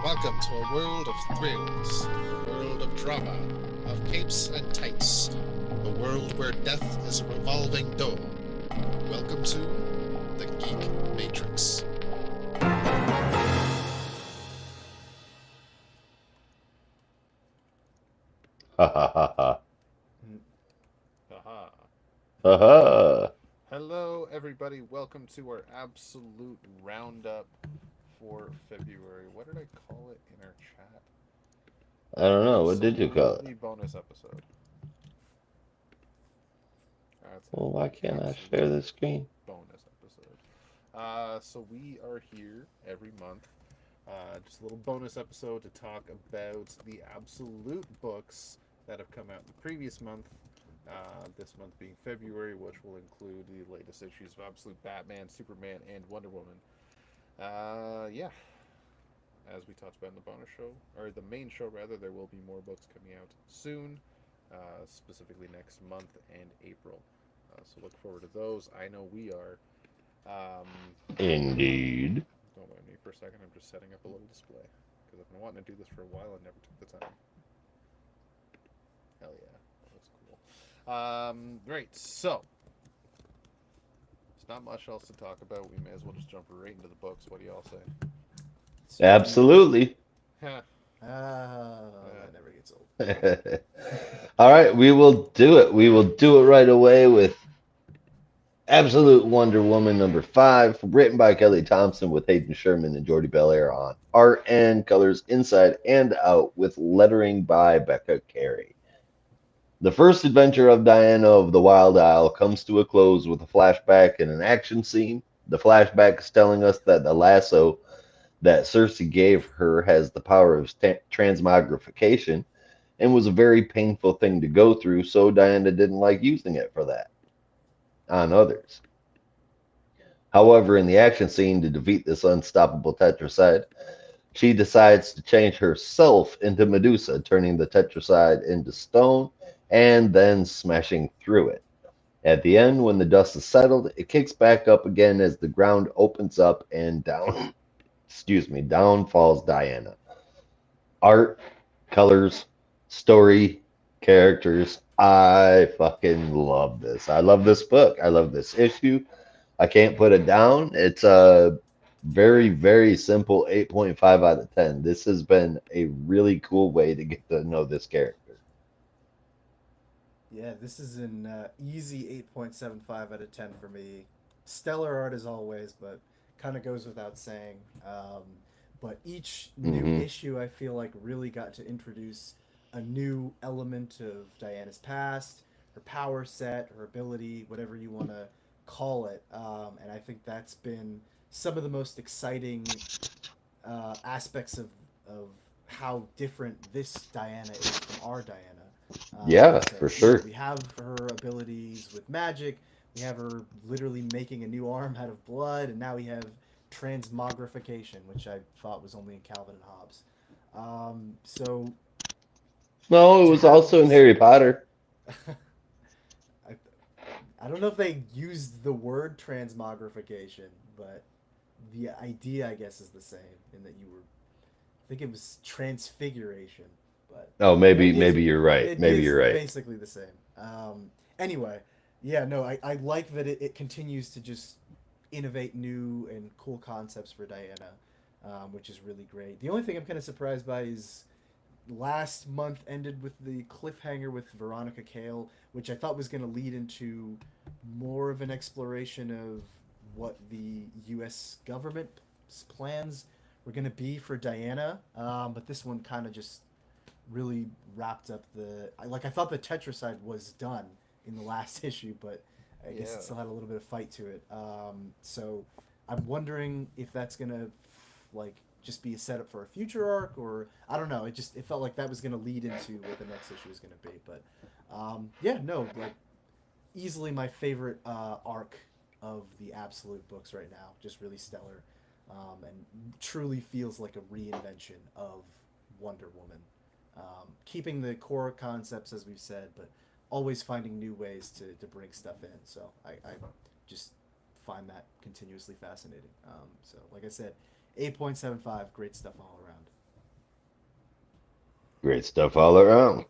Welcome to a world of thrills, a world of drama, of capes and tights, a world where death is a revolving door. Welcome to the Geek Matrix. Ha ha ha ha. Aha. Ha ha. Hello, everybody. Welcome to our absolute roundup for February. What did I call it in our chat? I don't know. What did you call it? Absolutely bonus episode. That's it. Well, why can't I share Absolute the screen? bonus episode. So we are here every month. Just a little bonus episode to talk about the absolute books that have come out in the previous month. This month being February, which will include the latest issues of Absolute Batman, Superman, and Wonder Woman. Yeah, as we talked about in the bonus show, or the main show rather, there will be more books coming out soon, specifically next month and April. So look forward to those. I know we are. Um, Indeed. don't mind me for a second. I'm just setting up a little display because I've been wanting to do this for a while and never took the time. Hell yeah, that's cool. Right, so there's not much else to talk about. We may as well just jump right into the books. What do y'all say? Absolutely. Huh. That never gets old. All right, we will do it. We will do it right away with Absolute Wonder Woman #5, written by Kelly Thompson with Hayden Sherman and Jordi Belair on art and colors inside and out with lettering by Becca Carey. The first adventure of Diana of the Wild Isle comes to a close with a flashback and an action scene. The flashback is telling us that the lasso that Cersei gave her has the power of transmogrification and was a very painful thing to go through, so Diana didn't like using it for that on others. However, in the action scene to defeat this unstoppable tetracide, she decides to change herself into Medusa, turning the tetracide into stone and then smashing through it. At the end, when the dust is settled, it kicks back up again as the ground opens up and down, down falls Diana. Art, colors, story, characters. I fucking love this. I love this book. I love this issue. I can't put it down. It's a very, very simple 8.5 out of 10. This has been a really cool way to get to know this character. Yeah, this is an easy 8.75 out of 10 for me. Stellar art as always, but kind of goes without saying. But each new Hmm. issue, I feel like, really got to introduce a new element of Diana's past, her power set, her ability, whatever you want to call it. And I think that's been some of the most exciting aspects of how different this Diana is from our Diana. Yeah, So for sure. we have her abilities with magic. We have her literally making a new arm out of blood, and now we have transmogrification, which I thought was only in Calvin and Hobbes. So No, it to was have also in this, Harry Potter. I, I don't know if they used the word transmogrification, but the idea, I guess, is the same in that you were. I think it was transfiguration, but Oh, the idea is maybe you're right. the idea Maybe is you're right. basically the same. Anyway, yeah, no, I like that it continues to just innovate new and cool concepts for Diana, which is really great. The only thing I'm kind of surprised by is last month ended with the cliffhanger with Veronica Cale, which I thought was going to lead into more of an exploration of what the U.S. government's plans were going to be for Diana. But this one kind of just really wrapped up the. I thought the Tetracide was done in the last issue, but I guess Yeah. it still had a little bit of fight to it. So I'm wondering if that's gonna like just be a setup for a future arc, or I don't know. It felt like that was gonna lead into what the next issue is gonna be. But yeah, no, like easily my favorite arc of the Absolute books right now. Just really stellar, and truly feels like a reinvention of Wonder Woman. Keeping the core concepts as we've said, but always finding new ways to bring stuff in. So I just find that continuously fascinating. So, like I said, 8.75, great stuff all around. Great stuff all around.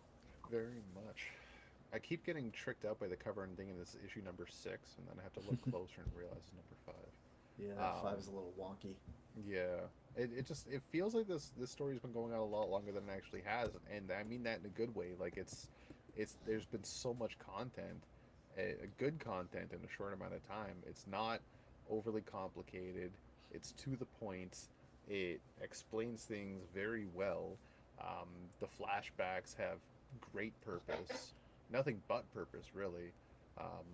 Very much. I keep getting tricked out by the cover and thinking this is issue number 6, and then I have to look closer and realize it's number 5. Yeah, that five is a little wonky. Yeah, it feels like this story's been going on a lot longer than it actually has, and I mean that in a good way. Like it's there's been so much content, a good content in a short amount of time. It's not overly complicated. It's to the point. It explains things very well. Um, the flashbacks have great purpose, nothing but purpose really. Um,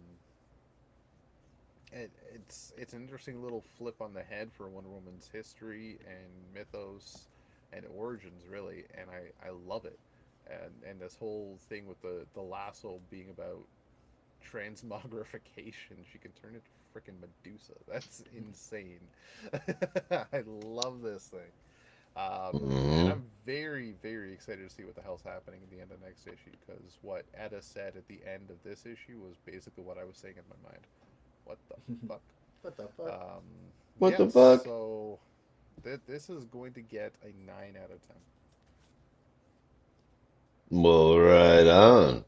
it's an interesting little flip on the head for Wonder Woman's history and mythos and origins, really, and I love it. And this whole thing with the lasso being about transmogrification, she can turn into freaking Medusa. That's insane. I love this thing. And Hmm. I'm very, very excited to see what the hell's happening at the end of next issue because what Etta said at the end of this issue was basically what I was saying in my mind. What the fuck? What the fuck? Um, What the yes, fuck? so this is going to get a 9 out of 10. Well, right on.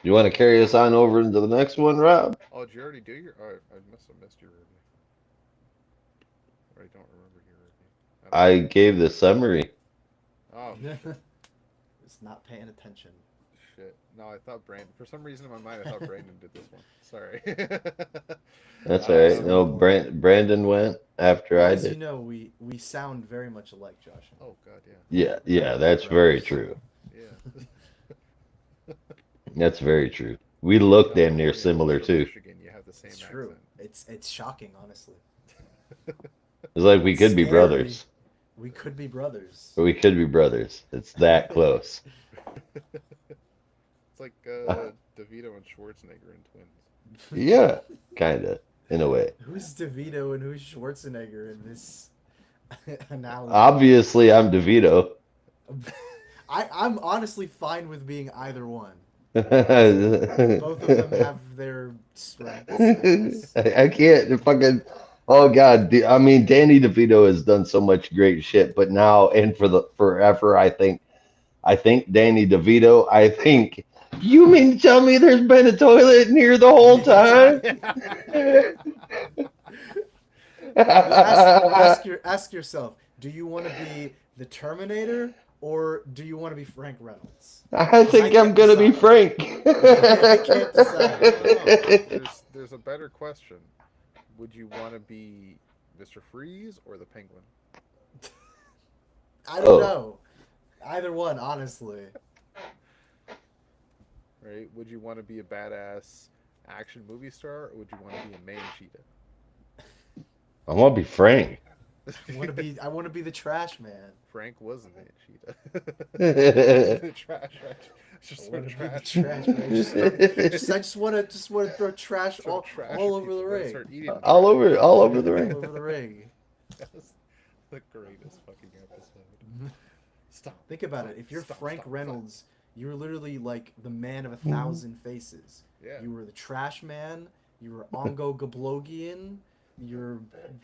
You want to carry us on over into the next one, Rob? Oh, did you already do your? Oh, I must have missed your review. Or I don't remember your review. I don't I know. gave the summary. Oh, Just not paying attention. shit. No, I thought Brandon. For some reason in my mind, I thought Brandon did this one. Sorry. That's all right. So No, um. Brandon went after well, I as you did. know, we sound very much alike, Josh. Oh God, yeah. Yeah, We're yeah, like that's very brothers. true. Yeah. That's very true. We Two look damn near California boys similar from too. Michigan. You have the same It's true. accent. It's shocking, honestly. It's like we It's could be scary. brothers, We could be brothers. or we could be brothers. It's that close. It's like DeVito and Schwarzenegger in Twins. Yeah, kind of, in a way. Who's DeVito and who's Schwarzenegger in this analogy? Obviously, I'm DeVito. I'm honestly fine with being either one. Honestly, both of them I have their strengths, I guess. can't fucking. Oh God, I mean, Danny DeVito has done so much great shit, but now and for the forever, I think Danny DeVito. I think. You mean to tell me there's been a toilet in here the whole time? Ask yourself, do you want to be the Terminator or do you want to be Frank Reynolds? I Because I think I'm can't gonna be decide. Frank. I can't decide. I don't know. There's a better question. Would you want to be Mr. Freeze or the Penguin? I don't Oh, know. Either one, honestly. Right? Would you want to be a badass action movie star or would you want to be a man I want to be Frank. cheetah? I want to be the trash man. Frank was a man cheetah. I want to be All the trash. I Just throw want to be the trash. trash man. I just want to throw trash Throw trash all at over the people, then ring. start eating the trash. over the All ring. over the ring. That's the greatest fucking episode. Stop. Think about it. Stop. If you're Stop. Frank Stop. Stop. Reynolds, you were literally like the man of 1,000 faces. Yeah. You were the trash man. You were Ongo Gablogian. You're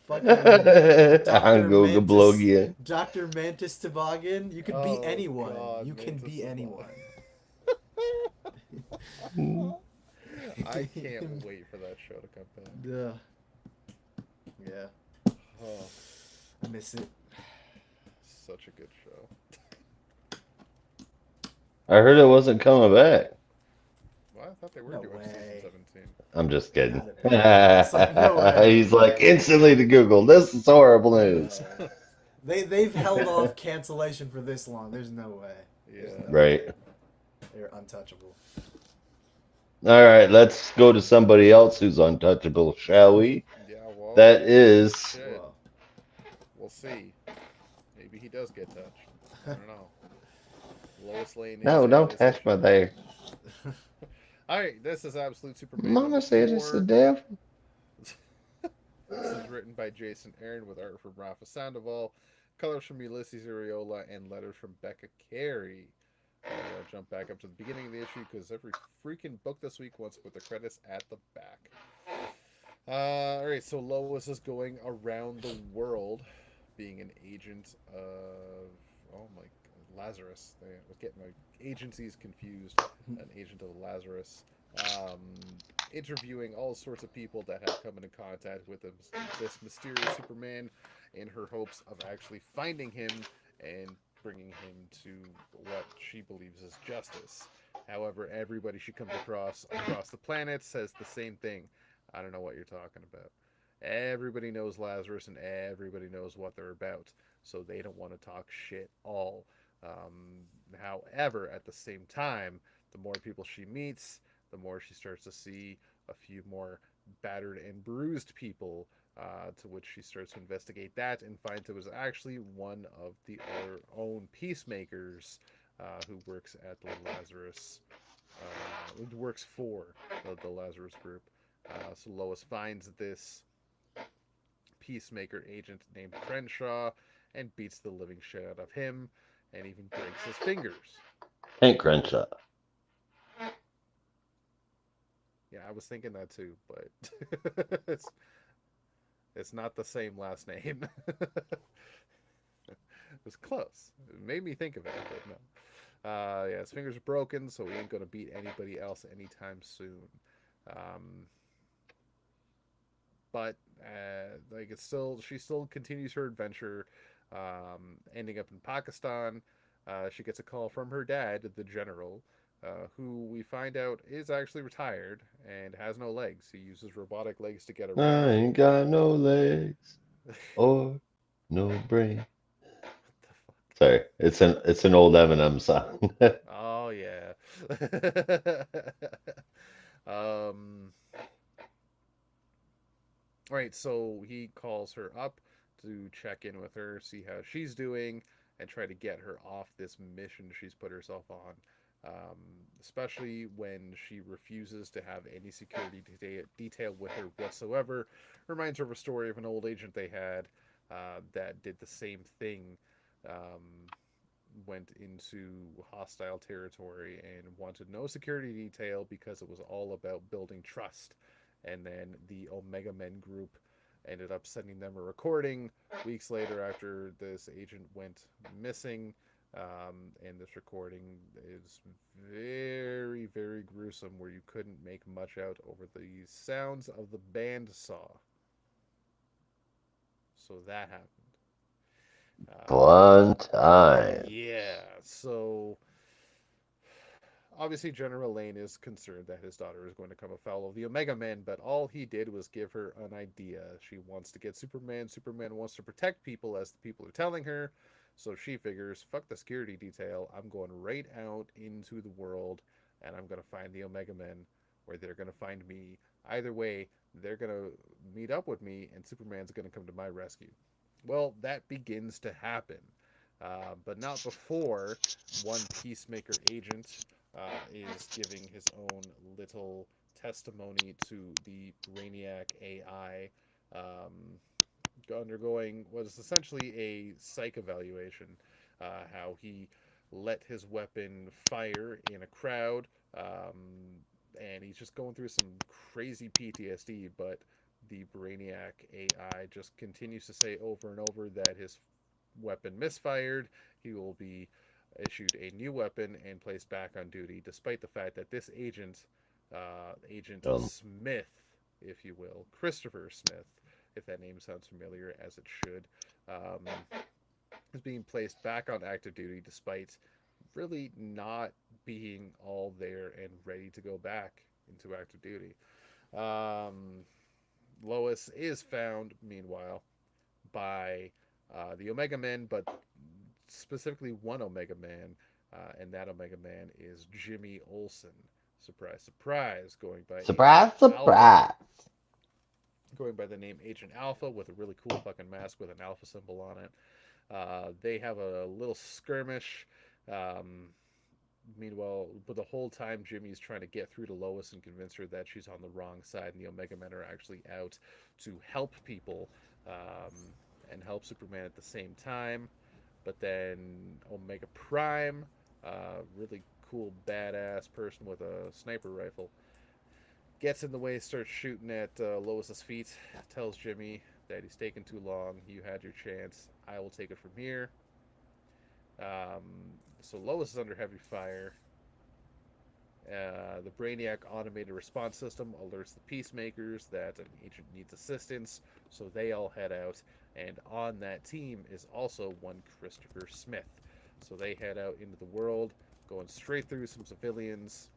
fucking Doctor Ango Mantis. Gablogia. Doctor Mantis Toboggan. You could be Oh anyone. God, You can Mantis be is anyone. I can't wait for that show to come back. Duh. Yeah, Oh, I miss it. such a good show. I heard it wasn't coming back. Well, I thought they were No doing season way. 17. I'm just kidding. Gotta be. It's like no way. He's like instantly to Google. This is horrible news. No. They've held off cancellation for this long. There's no way. There's Yeah. no Right. way. They're untouchable. All right, let's go to somebody else who's untouchable, shall we? Yeah, well, That is. shit. Well, We'll see. Maybe he does get touched. I don't know. Lois Lane is No, in don't this touch my issue. there. Alright, this is Absolute Superman number Mama said it's the 4. devil. This is written by Jason Aaron with art from Rafa Sandoval, colors from Ulysses Areola, and letters from Becca Carey. I gotta jump back up to the beginning of the issue because every freaking book this week wants to put the credits at the back. All right, so Lois is going around the world, being an agent of Lazarus. I was getting my agencies confused. An agent of Lazarus, um, interviewing all sorts of people that have come into contact with this mysterious Superman, in her hopes of actually finding him and bringing him to what she believes is justice. However, everybody she comes across the planet says the same thing. I don't know what you're talking about. Everybody knows Lazarus and everybody knows what they're about, so they don't want to talk shit all. However, at the same time, the more people she meets, the more she starts to see a few more battered and bruised people, to which she starts to investigate that and finds it was actually one of her own peacemakers, who works at the Lazarus, who works for the Lazarus group. So Lois finds this peacemaker agent named Crenshaw and beats the living shit out of him and even breaks his fingers. Hank Crenshaw. Yeah, I was thinking that too, but it's not the same last name. It was close. It made me think of it, but no. Yeah, his fingers are broken, so he ain't gonna beat anybody else anytime soon. Um, but like it's still she still continues her adventure, ending up in Pakistan. She gets a call from her dad, the general, who we find out is actually retired and has no legs. He uses robotic legs to get I around. ain't got no legs or no brain. What the fuck? Sorry, it's an old Eminem song. Oh yeah. um All right, so he calls her up to check in with her, see how she's doing, and try to get her off this mission she's put herself on. Um, Especially when she refuses to have any security detail with her whatsoever. Reminds her of a story of an old agent they had, that did the same thing. Went into hostile territory and wanted no security detail because it was all about building trust. And then the Omega Men group ended up sending them a recording weeks later after this agent went missing. And this recording is very, very gruesome, where you couldn't make much out over the sounds of the bandsaw. So that happened. Fun time. Yeah, so obviously General Lane is concerned that his daughter is going to come afoul of the Omega Men, but all he did was give her an idea. She wants to get Superman. Superman wants to protect people, as the people are telling her. So she figures, fuck the security detail. I'm going right out into the world, and I'm going to find the Omega Men, where they're going to find me. Either way, they're going to meet up with me, and Superman's going to come to my rescue. Well, that begins to happen, but not before one Peacemaker agent, is giving his own little testimony to the Brainiac AI, um, undergoing what is essentially a psych evaluation. How he let his weapon fire in a crowd, and he's just going through some crazy PTSD, but the Brainiac AI just continues to say over and over that his weapon misfired. He will be issued a new weapon and placed back on duty, despite the fact that this agent, Agent Um, Smith, if you will, Christopher Smith, if that name sounds familiar, as it should, um, is being placed back on active duty despite really not being all there and ready to go back into active duty. Um, Lois is found, meanwhile, by the Omega Men, but specifically one Omega Man, and that Omega Man is Jimmy Olsen. Surprise, surprise, going by Agent surprise, Alpha, surprise. going by the name Agent Alpha with a really cool fucking mask with an alpha symbol on it. They have a little skirmish. Um, Meanwhile, but the whole time Jimmy's trying to get through to Lois and convince her that she's on the wrong side, and the Omega Men are actually out to help people, um, and help Superman at the same time. But then Omega Prime Really cool, badass person with a sniper rifle. Gets in the way, starts shooting at Lois's feet, tells Jimmy that he's taken too long. You had your chance. I will take it from here. Um, so Lois is under heavy fire. The Brainiac automated response system alerts the peacemakers that an agent needs assistance, so they all head out. And on that team is also one Christopher Smith. So they head out into the world, going straight through some civilians.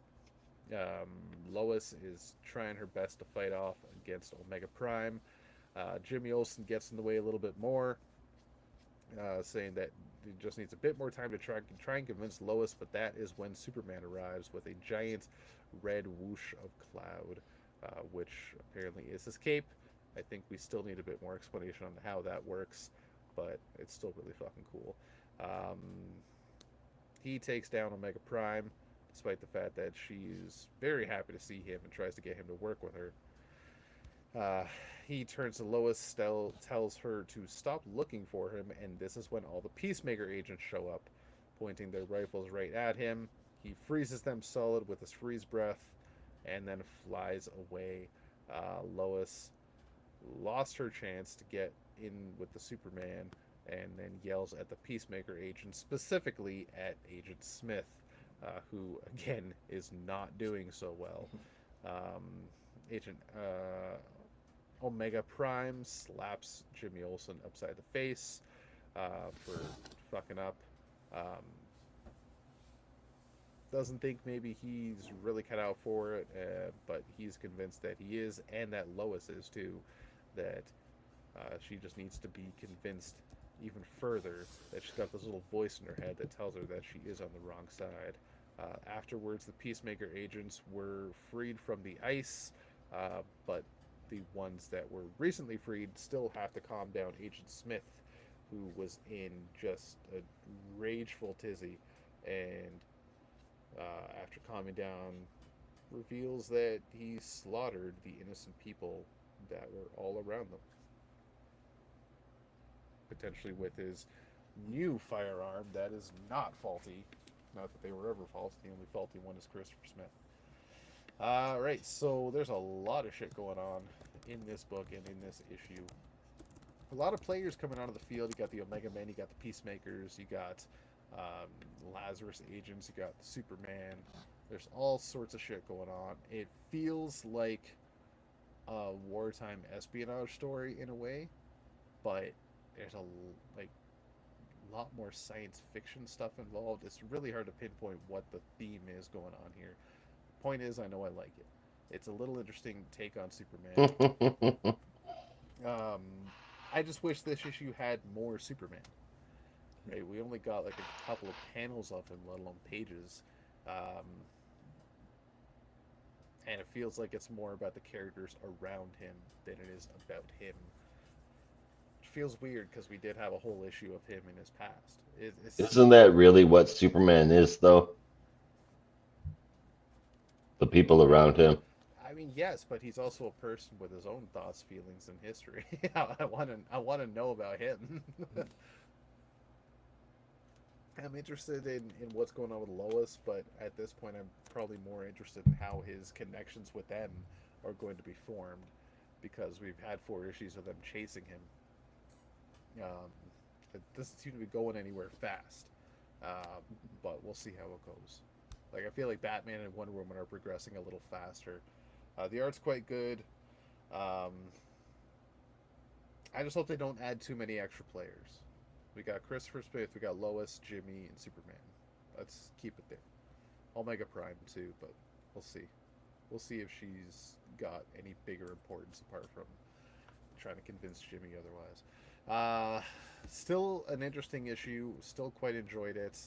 Um, Lois is trying her best to fight off against Omega Prime. Jimmy Olsen gets in the way a little bit more, saying that he just needs a bit more time to try and convince Lois. But that is when Superman arrives with a giant red whoosh of cloud, which apparently is his cape. I think we still need a bit more explanation on how that works, but it's still really fucking cool. Um, he takes down Omega Prime, despite the fact that she's very happy to see him and tries to get him to work with her. Uh, he turns to Lois, tells her to stop looking for him, and this is when all the Peacemaker agents show up, pointing their rifles right at him. He freezes them solid with his freeze breath, and then flies away. Lois lost her chance to get in with the Superman, and then yells at the Peacemaker agent, specifically at Agent Smith, who again is not doing so well. Um, Agent Omega Prime slaps Jimmy Olsen upside the face for fucking up. Um, doesn't think maybe he's really cut out for it, but he's convinced that he is, and that Lois is too. That she just needs to be convinced even further that she's got this little voice in her head that tells her that she is on the wrong side. Afterwards, the Peacemaker agents were freed from the ice, but the ones that were recently freed still have to calm down Agent Smith, who was in just a rageful tizzy, and after calming down, reveals that he slaughtered the innocent people that were all around them, potentially with his new firearm that is not faulty. Not that they were ever faulty. The only faulty one is Christopher Smith. Right, so there's a lot of shit going on in this book and in this issue. A lot of players coming out of the field. You got the Omega Men, you got the Peacemakers, you got Lazarus agents, you got the Superman. There's all sorts of shit going on. It feels like a wartime espionage story in a way, but there's a like lot more science fiction stuff involved. It's really hard to pinpoint what the theme is going on here. Point is, I know I like it. It's a little interesting take on Superman. Um, I just wish this issue had more Superman. Right, we only got like a couple of panels of him, let alone pages, um, and it feels like it's more about the characters around him than it is about him. Which feels weird because we did have a whole issue of him in his past. It's Isn't that really what Superman is, though? The people I around him. I mean, yes, but he's also a person with his own thoughts, feelings, and history. I want to know about him. I'm interested in what's going on with Lois, but at this point, I'm probably more interested in how his connections with them are going to be formed, because we've had 4 issues of them chasing him. It doesn't seem to be going anywhere fast, but we'll see how it goes. Like I feel like Batman and Wonder Woman are progressing a little faster. The art's quite good. Um, I just hope they don't add too many extra players. We got Christopher Smith, we got Lois, Jimmy, and Superman. Let's keep it there. Omega Prime too, but we'll see. We'll see if she's got any bigger importance apart from trying to convince Jimmy otherwise. Still an interesting issue. Still quite enjoyed it.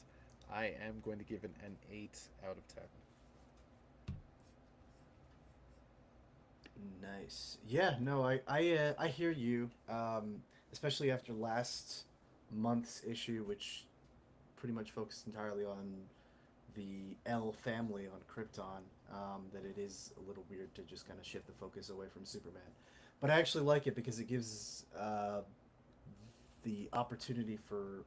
I am going to give it an 8 out of 10. Nice. Yeah, no, I hear you. Especially after last month's issue, which pretty much focused entirely on the L family on Krypton. That it is a little weird to just kind of shift the focus away from Superman. But I actually like it because it gives the opportunity for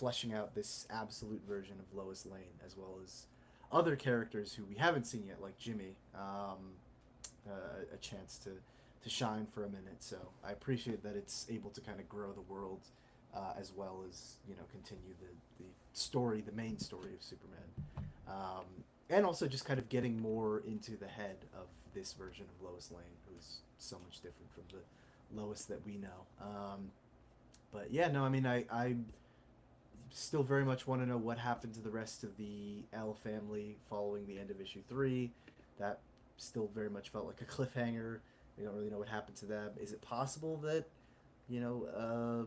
fleshing out this absolute version of Lois Lane, as well as other characters who we haven't seen yet, like Jimmy, a chance to shine for a minute. So I appreciate that it's able to kind of grow the world, as well as continue the story, the main story of Superman, um, and also just kind of getting more into the head of this version of Lois Lane, who's so much different from the Lois that we know. But yeah, no, I mean, I still very much want to know what happened to the rest of the L family following the end of issue 3. That still very much felt like a cliffhanger. We don't really know what happened to them. Is it possible that, you know,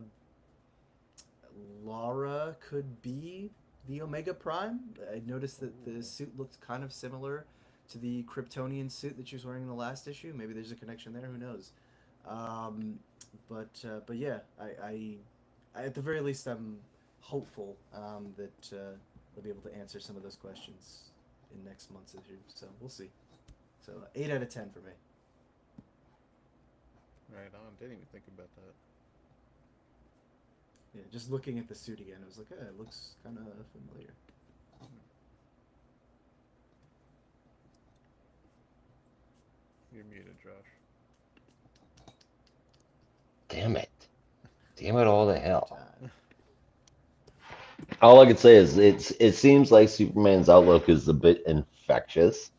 Laura could be the Omega Prime? I noticed that the suit looked kind of similar to the Kryptonian suit that she was wearing in the last issue. Maybe there's a connection there. Who knows? Um, but yeah, I at the very least I'm hopeful that they'll be able to answer some of those questions in next month's issue. So we'll see. So 8 out of 10 for me. Right on. Didn't even think about that. Yeah, just looking at the suit again, I was like, it looks kind of familiar. You're muted, Josh. Damn it. Damn it all to hell. Time. All I can say is it seems like Superman's outlook is a bit infectious,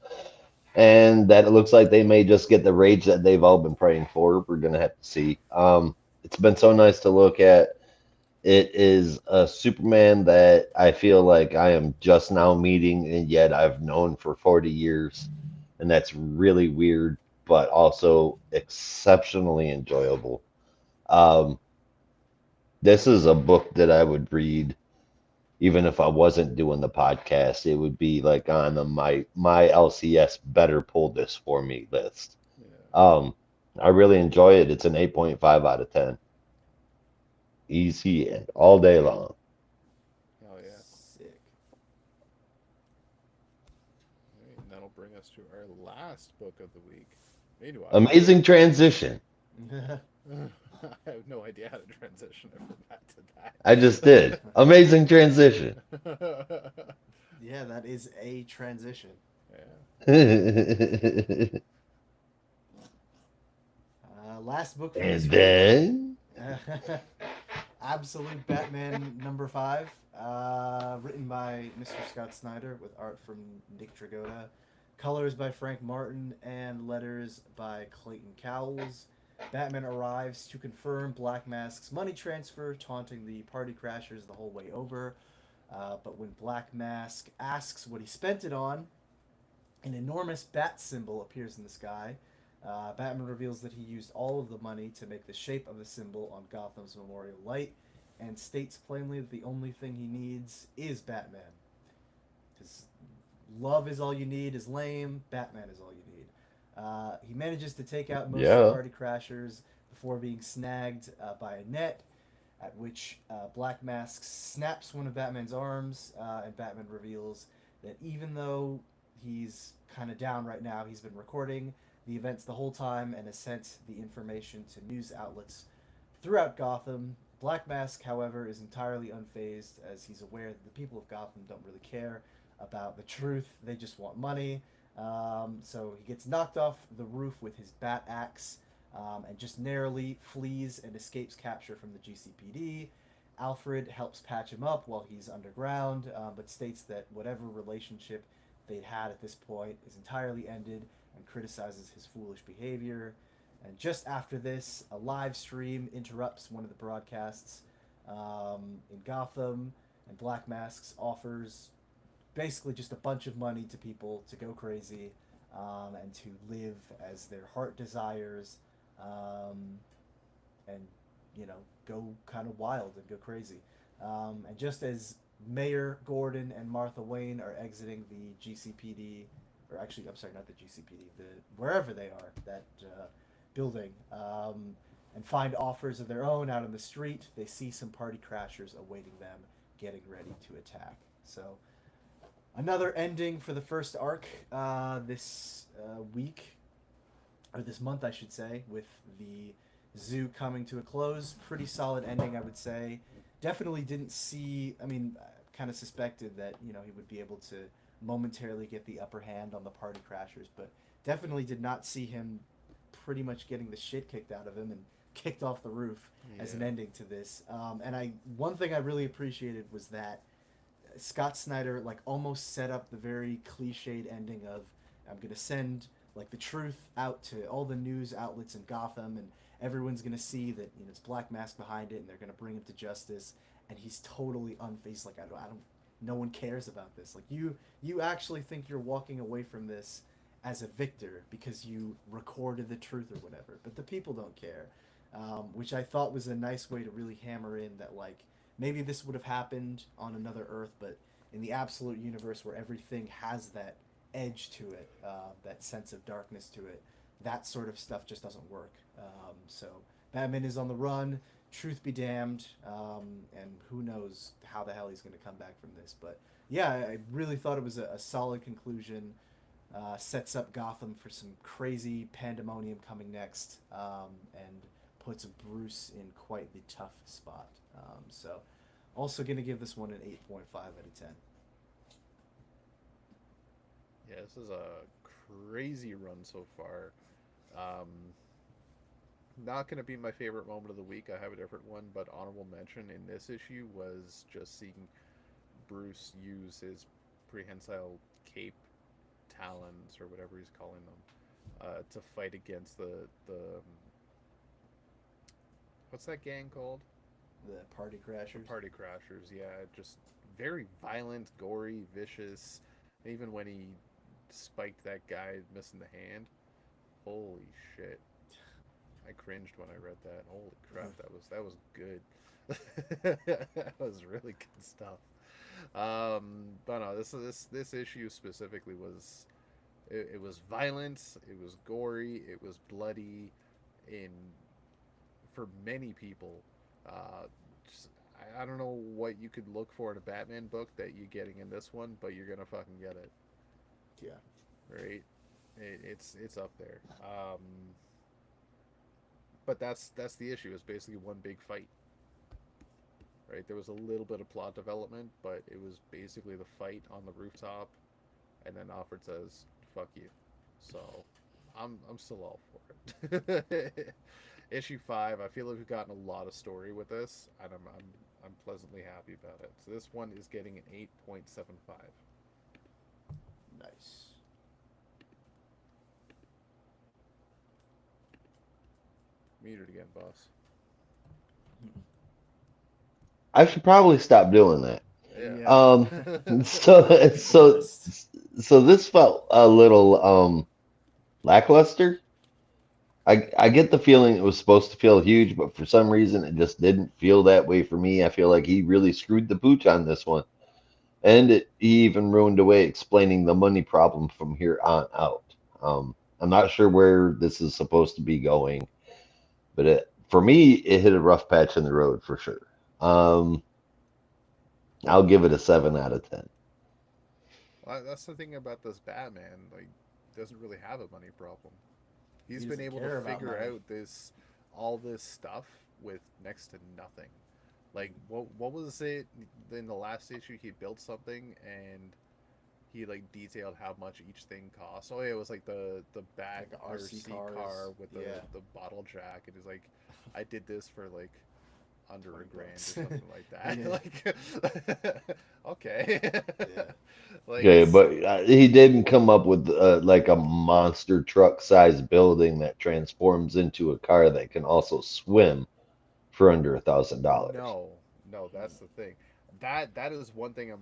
and that it looks like they may just get the rage that they've all been praying for. We're gonna have to see. It's been so nice to look at. It is a Superman that I feel like I am just now meeting, and yet I've known for 40 years, and that's really weird, but also exceptionally enjoyable. Um, this is a book that I would read even if I wasn't doing the podcast. It would be like on my LCS better pull this for me list. Yeah. I really enjoy it. It's an 8.5 out of 10. Easy and all day long. Oh yeah. Sick. All right, and that'll bring us to our last book of the week. Meanwhile, Amazing transition. I have no idea how to transition from that to I just did. Amazing transition. that. Yeah, that is a transition. Yeah. And Last book for this week. then Absolute Batman #5, written by Mr. Scott Snyder with art from Nick Dragotta, colors by Frank Martin, and letters by Clayton Cowles. Batman arrives to confirm Black Mask's money transfer, taunting the party crashers the whole way over. But when Black Mask asks what he spent it on, an enormous bat symbol appears in the sky. Batman reveals that he used all of the money to make the shape of the symbol on Gotham's memorial light, and states plainly that the only thing he needs is Batman. Because love is all you need is lame, Batman is all you need. He manages to take out most of the yeah. party crashers before being snagged by a net, at which Black Mask snaps one of Batman's arms, and Batman reveals that even though he's kind of down right now, he's been recording the events the whole time and has sent the information to news outlets throughout Gotham. Black Mask, however, is entirely unfazed, as he's aware that the people of Gotham don't really care about the truth. They just want money. So he gets knocked off the roof with his bat axe, and just narrowly flees and escapes capture from the GCPD. Alfred helps patch him up while he's underground, but states that whatever relationship they'd had at this point is entirely ended, and criticizes his foolish behavior. And just after this, a live stream interrupts one of the broadcasts in Gotham, and Black Mask offers basically just a bunch of money to people to go crazy, and to live as their heart desires, and go kind of wild and go crazy. And just as Mayor Gordon and Martha Wayne are exiting the GCPD, or actually, I'm sorry, not the GCPD, wherever they are, that building, and find offers of their own out on the street, they see some party crashers awaiting them, getting ready to attack. So, another ending for the first arc this week, or this month, I should say, with the zoo coming to a close. Pretty solid ending, I would say. definitely didn't see. I mean, kind of suspected that he would be able to momentarily get the upper hand on the party crashers, but definitely did not see him pretty much getting the shit kicked out of him and kicked off the roof as an Yeah. ending to this. And I one thing I really appreciated was that Scott Snyder like almost set up the very cliched ending of I'm gonna send like the truth out to all the news outlets in Gotham, and everyone's gonna see that it's Black Mask behind it, and they're gonna bring him to justice. And he's totally unfazed. Like I don't, no one cares about this. Like you actually think you're walking away from this as a victor because you recorded the truth or whatever, but the people don't care. Which I thought was a nice way to really hammer in that like maybe this would have happened on another Earth, but in the absolute universe where everything has that edge to it, that sense of darkness to it, that sort of stuff just doesn't work. So Batman is on the run. Truth be damned, and who knows how the hell he's going to come back from this. But yeah, I really thought it was a solid conclusion. Sets up Gotham for some crazy pandemonium coming next, and puts Bruce in quite the tough spot. So, also going to give this one an 8.5 out of 10. Yeah, this is a crazy run so far. Um, Not going to be my favorite moment of the week. I have a different one, but honorable mention in this issue was just seeing Bruce use his prehensile cape talons or whatever he's calling them to fight against the what's that gang called? The Party The Crashers. Party Crashers. Yeah, just very violent, gory, vicious. Even when he spiked that guy missing the hand, holy shit! I cringed when I read that. Holy crap, that was good. That was really good stuff. But no, this issue specifically was it was violent, it was gory, it was bloody, in for many people. Uh, just, I don't know what you could look for in a Batman book that you're getting in this one, but you're gonna fucking get it, Yeah. right? It's up there. But that's the issue. It's basically one big fight, right? There was a little bit of plot development, but it was basically the fight on the rooftop, and then Alfred says, "Fuck you." So, I'm still all for it. Issue 5. I feel like we've gotten a lot of story with this, and I'm pleasantly happy about it. So this one is getting an 8.75. Nice. Muted again, boss. I should probably stop doing that. Yeah. Yeah. So Be so honest. so this felt a little lackluster. I get the feeling it was supposed to feel huge, but for some reason it just didn't feel that way for me. I feel like he really screwed the pooch on this one. And he even ruined away explaining the money problem from here on out. I'm not sure where this is supposed to be going, but for me, it hit a rough patch in the road for sure. Um, I'll give it a 7 out of 10. Well, that's the thing about this Batman. Like, doesn't really have a money problem. He He's been doesn't able to care about figure money. out all this stuff with next to nothing. Like, what was it in the last issue? He built something and he like detailed how much each thing cost. Oh yeah, it was like the bat Like the RC RC cars. car with Yeah. the bottle jack, and he's like, I did this for like under a 20 grand or bucks. something like that. Yeah. Like, okay, Yeah. like Okay, it's but he didn't come up with like a monster truck sized building that transforms into a car that can also swim for under $1,000. no, no. That's the thing. That is one thing I'm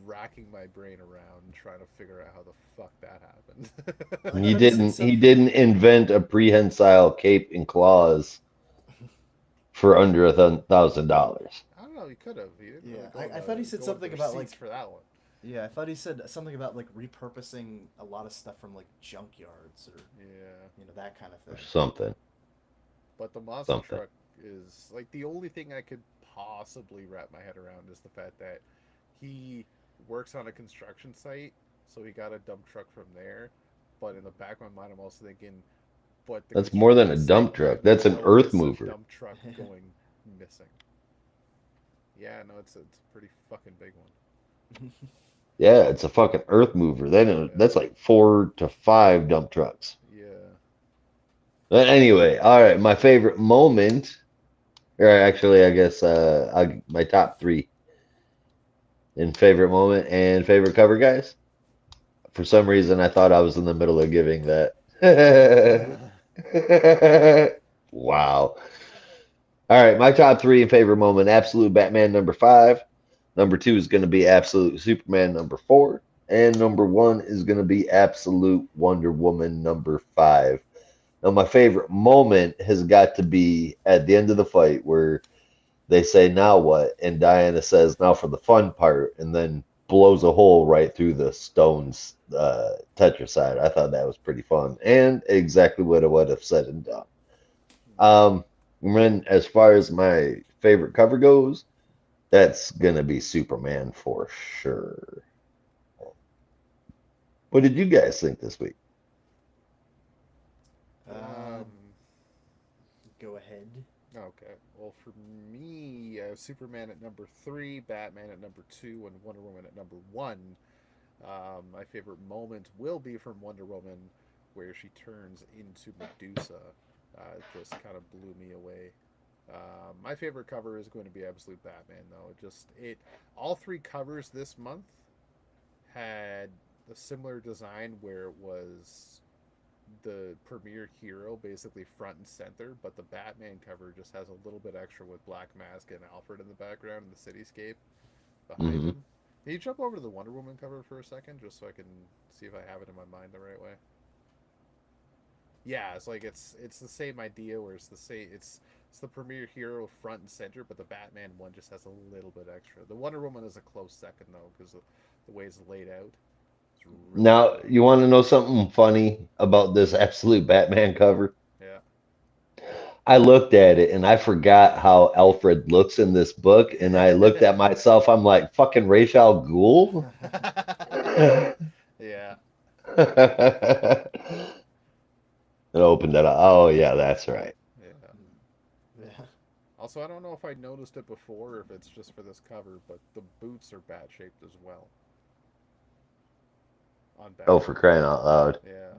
racking my brain around and trying to figure out how the fuck that I happened. He thought he said didn't he something. didn't invent a prehensile cape and claws for under $1,000. I don't know. He could have. He didn't really Yeah. I thought he said go into the something about receipts like. for that one. Yeah, I thought he said something about like repurposing a lot of stuff from like junkyards or Yeah. that kind of Or thing. something. But the monster Something. truck is like the only thing I could possibly wrap my head around is the fact that he works on a construction site, so he got a dump truck from there. But in the back of my mind, I'm also thinking, but the That's more than construction a site dump might truck. not That's an earth notice a mover. dump truck going missing. Yeah, no, it's a pretty fucking big one. Yeah, it's a fucking earth mover. Then Yeah, that's like 4 to 5 dump trucks. yeah. But anyway, all right, my favorite moment, or actually, I guess my top three in favorite moment and favorite cover, guys. For some reason, I thought I was in the middle of giving that. Wow. All right, my top three in favorite moment: Absolute Batman number 5. Number 2 is going to be Absolute Superman number 4, and number 1 is going to be Absolute Wonder Woman number 5. Now, my favorite moment has got to be at the end of the fight where they say, "Now what?" And Diana says, "Now for the fun part," and then blows a hole right through the stone's tetracide. I thought that was pretty fun and exactly what I would have said and done. And then as far as my favorite cover goes, that's gonna be Superman for sure. What did you guys think this week? uh, Um, Go ahead. okay. Well, for me, Superman at number three, Batman at number two, and Wonder Woman at number one. My favorite moment will be from Wonder Woman, where she turns into Medusa. It just kind of blew me away. My favorite cover is going to be Absolute Batman, though. All three covers this month had a similar design where it was the premier hero basically front and center, but the Batman cover just has a little bit extra with Black Mask and Alfred in the background and the cityscape behind Hmm. them. Can you jump over to the Wonder Woman cover for a second, just so I can see if I have it in my mind the right way? Yeah, it's the same idea where it's the premier hero front and center, but the Batman one just has a little bit extra. The Wonder Woman is a close second though because the way it's laid out. It's really Now, cool. you want to know something funny about this Absolute Batman cover? Yeah. I looked at it and I forgot how Alfred looks in this book, and I looked at myself. I'm like, fucking Ra's al Ghul? Yeah. It opened it up. Oh yeah, that's right. Yeah. Yeah. Also, I don't know if I noticed it before or if it's just for this cover, but the boots are bat shaped as well on Oh, for Batman. crying out loud. Yeah.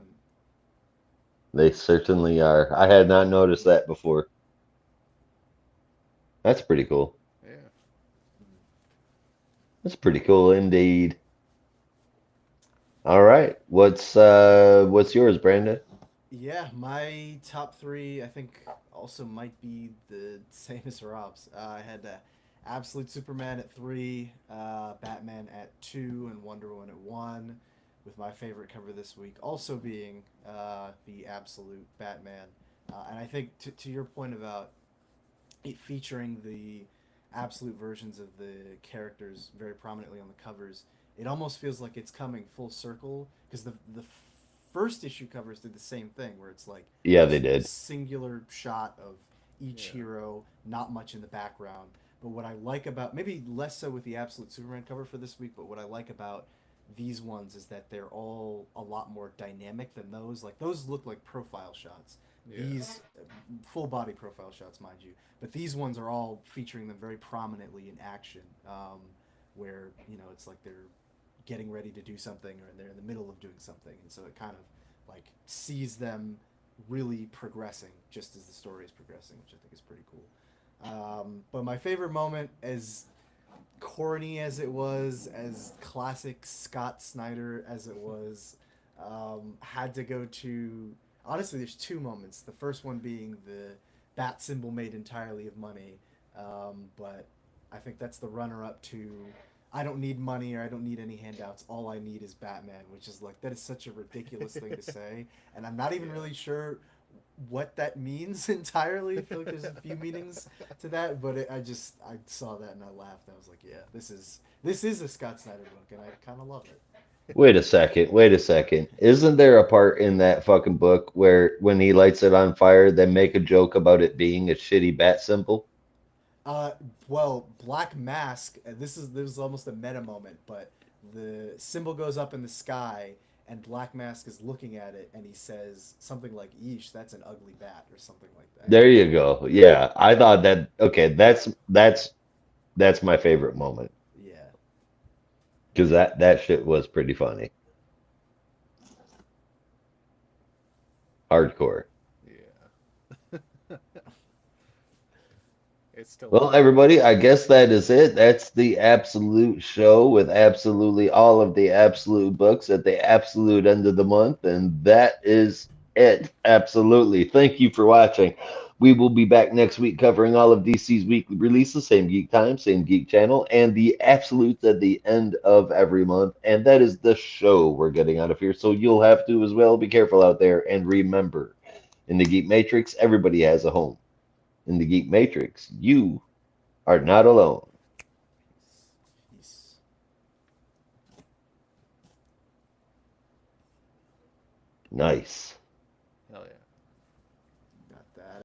They certainly are. I had not noticed that before. That's pretty cool. Yeah. That's pretty cool indeed. All right. What's yours, Brandon? Yeah, my top three, I think, also might be the same as Rob's. I had Absolute Superman at three, Batman at two, and Wonder Woman at one, with my favorite cover this week also being the Absolute Batman. And I think to your point about it featuring the absolute versions of the characters very prominently on the covers, it almost feels like it's coming full circle because the first issue covers did the same thing where it's like Yeah, they just did. singular shot of each Yeah. hero, not much in the background. But what I like about maybe less so with the Absolute Superman cover for this week, but what I like about these ones is that they're all a lot more dynamic than those. Like those look like profile shots. Yeah. These full body profile shots, mind you, but these ones are all featuring them very prominently in action, where it's like they're getting ready to do something or they're in the middle of doing something, and so it kind of like sees them really progressing just as the story is progressing, which I think is pretty cool. But my favorite moment, as corny as it was, as classic Scott Snyder as it was, had to go to. Honestly, there's two moments. The first one being the bat symbol made entirely of money, but I think that's the runner-up to I don't need money or I don't need any handouts. All I need is Batman, which is like that is such a ridiculous thing to say, and I'm not even Yeah. really sure what that means entirely. I feel like there's a few meanings to that, but I saw that and I laughed. I was like, yeah, this is a Scott Snyder book, and I kind of love it. Wait a second. Wait a second. Isn't there a part in that fucking book where when he lights it on fire, they make a joke about it being a shitty bat symbol? Uh, well, Black Mask. This is almost a meta moment, but the symbol goes up in the sky, and Black Mask is looking at it, and he says something like, "Yeesh, that's an ugly bat," or something like that. There you go. Yeah, I thought that. Okay, that's That's my favorite moment Yeah. because that shit was pretty funny. Hardcore. Yeah. It's still a Well, fun one to everybody, watch. I guess that is it. That's the absolute show with absolutely all of the absolute books at the absolute end of the month. And that is it. Absolutely. Thank you for watching. We will be back next week covering all of DC's weekly releases, same geek time, same geek channel, and the absolutes at the end of every month. And that is the show we're getting out of here. So you'll have to as well. Be careful out there. And remember, in the Geek Matrix, everybody has a home. In the Geek Matrix, you are not alone. Peace. Nice.